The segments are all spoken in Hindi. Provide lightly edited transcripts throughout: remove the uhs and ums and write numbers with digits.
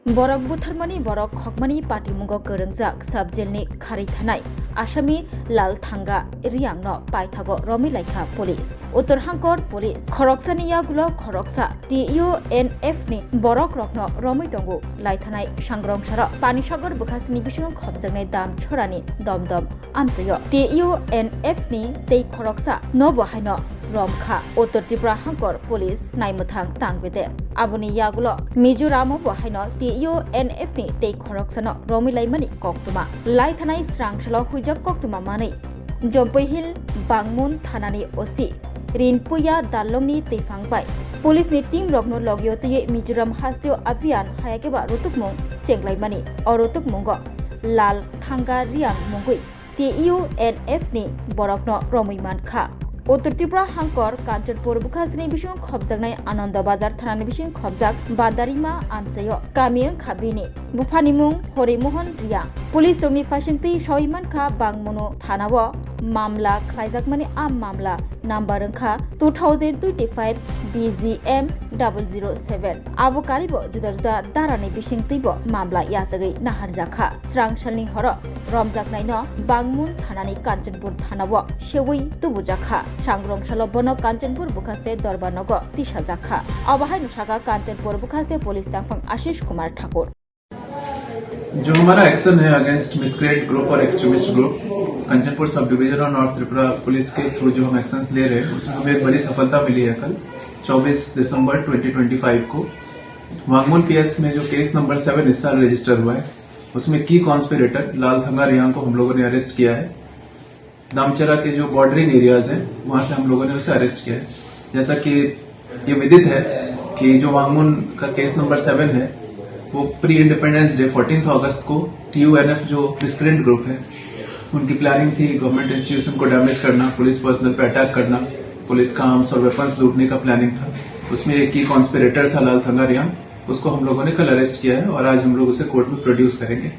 Borok Bwtharnai Borok Khoknai Party Mungo Kharjak Sub Jailni Kharjak Asami Lal Thanga Reangno Paithago Romi Laika Police Uttar Hangkor Police Khoroksani Yagulo Khoroksa TUNF ni Borok Rokno Romi Tongo Laithanai Swrangchati Panisagor Bukhastini Bishung Khobjagnai Dam Chorani Domdom Amchayo TUNF ni Tei Khoroksa No Bahaino Romkha Uttar Tripura Hangkor Police Naimuthang Tangbede Abuni Yagulo Mizoram Bahaino TUNF ni Tei Khoroksano Romi Laimani Koktuma Laithanai Swrangchati Hujak Koktuma Mani Jompoi Hill Bangmun Thanani Osi Rinpuya Dalongni Teifangbai Police ni team Rokno Logyote Mizoram Hasteo Avian Hayakeba Rutukmung Chenglai Orotuk Mungo Lal Thanga Riang Mungui TUNF ni Borokno Romiman Kha Uttar Tripura Hangkor Kanchanpur Bukhastini Bishung Khobjagnai Ananda Bazar Thanani Bishung Khobjak Badarima Amchayo Kamiang Khabini Buphanimung Horimohon Ria Police Soni Fashingti Shoiman Kha Bangmono Thanawo Mamla Khlaijakmani Am Mamla Number Kha 2025 BGM 007 Abo Karibo Juda Darani Bishing Tibo Mamla Yasagai Naharjakha Swrangchati Horo Romkha no Bangmun Thanani Kanchanpur Thanawo Shewi Tubujakha Swrangchati Bono Kanchanpur Bukhaste Dorbanogo Tishajakha Abahai Nushaka Kanchanpur Bukhaste Police Tangfang Ashish Kumar Thakur जो हमारा एक्शन है अगेंस्ट मिसक्रेट ग्रुप और extremist group Kanchanpur sub division और नॉर्थ त्रिपुरा पुलिस के थ्रू जो हम एक्शंस ले रहे हैं उसमें हमें एक बड़ी सफलता मिली है कल 24 दिसंबर 2025 को वांगमूल पीएस में जो केस नंबर 7 इस साल रजिस्टर हुआ है उसमें की कॉन्स्पिरेटर लाल थंगा रियांग को हम लोगों ने अरेस्ट किया है। दामचरा के जो बॉर्डरिंग एरियाज हैं वहां से हम लोगों ने उसे अरेस्ट किया है। जैसा कि ये विदित है कि जो वांगमूल का केस नंबर 7 है वो प्री इंडिपेंडेंस डे 14 अगस्त को TUNF जो मिसक्रेंट ग्रुप है उनकी प्लानिंग थी गवर्नमेंट इंस्टीट्यूशन को डैमेज करना, पुलिस पर्सनल पे अटैक करना, पुलिस का आर्म्स और वेपन्स लूटने का प्लानिंग था। उसमें एक की कॉन्स्पिरेटर था लाल थंगा रियांग, उसको हम लोगों ने कल अरेस्ट किया है और आज हम लोग उसे कोर्ट में प्रोड्यूस करेंगे।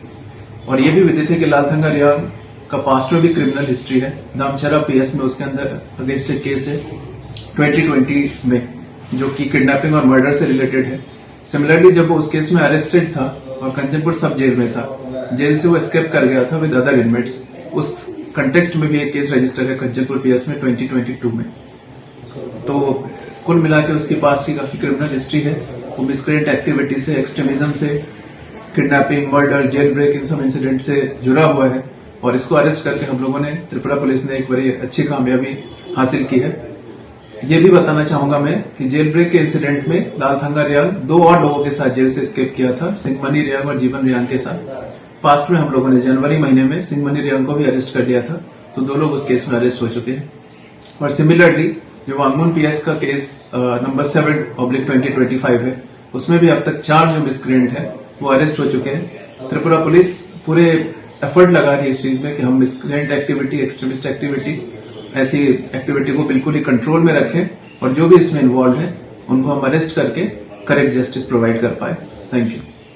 और ये भी विदित है कि लाल थंगा रियांग का पास्ट में भी क्रिमिनल हिस्ट्री है। दामचरा PS में उसके अंदर अगेंस्ट एक केस है 2020 में जो कि किडनैपिंग और मर्डर से रिलेटेड है। सिमिलरली जब वो उस केस में अरेस्टेड था और कंचनपुर सब जेल में था, जेल से वो एस्केप कर गया था विद अदर इनमेट्स, उस कंटेक्स्ट में भी एक केस रजिस्टर है कंचनपुर PS में 2022 में। तो कुल मिला के उसकी पास की काफी क्रिमिनल हिस्ट्री है। वो मिसक्रेंट एक्टिविटी से, एक्सट्रीमिज्म से, किडनैपिंग, मर्डर, जेल ब्रेक इन सब इंसिडेंट से जुड़ा हुआ है और इसको अरेस्ट करके हम लोगों ने त्रिपुरा पुलिस ने एक बड़ी अच्छी कामयाबी हासिल की है। ये भी बताना चाहूंगा मैं कि जेल ब्रेक के इंसिडेंट में लाल थंगा रियांग 2 और लोगों के साथ जेल से एस्केप किया था, सिंहमनी रियांग और जीवन रियांग के साथ। पास्ट में हम लोगों ने जनवरी महीने में सिंहमनी रियांग को भी अरेस्ट कर लिया था, तो 2 लोग उस केस में अरेस्ट हो चुके हैं। और सिमिलरली जो वांगमूल PS का केस नंबर 7/2025 है उसमें भी अब तक 4 जो मिसक्रेंट है वो अरेस्ट हो चुके हैं। त्रिपुरा पुलिस पूरे एफर्ट लगा रही है इस चीज में कि हम मिसक्रेंट एक्टिविटी, एक्सट्रीमिस्ट एक्टिविटी, ऐसी एक्टिविटी को बिल्कुल ही कंट्रोल में रखें और जो भी इसमें इन्वॉल्व है उनको हम अरेस्ट करके करेक्ट जस्टिस प्रोवाइड कर पाए। Thank you.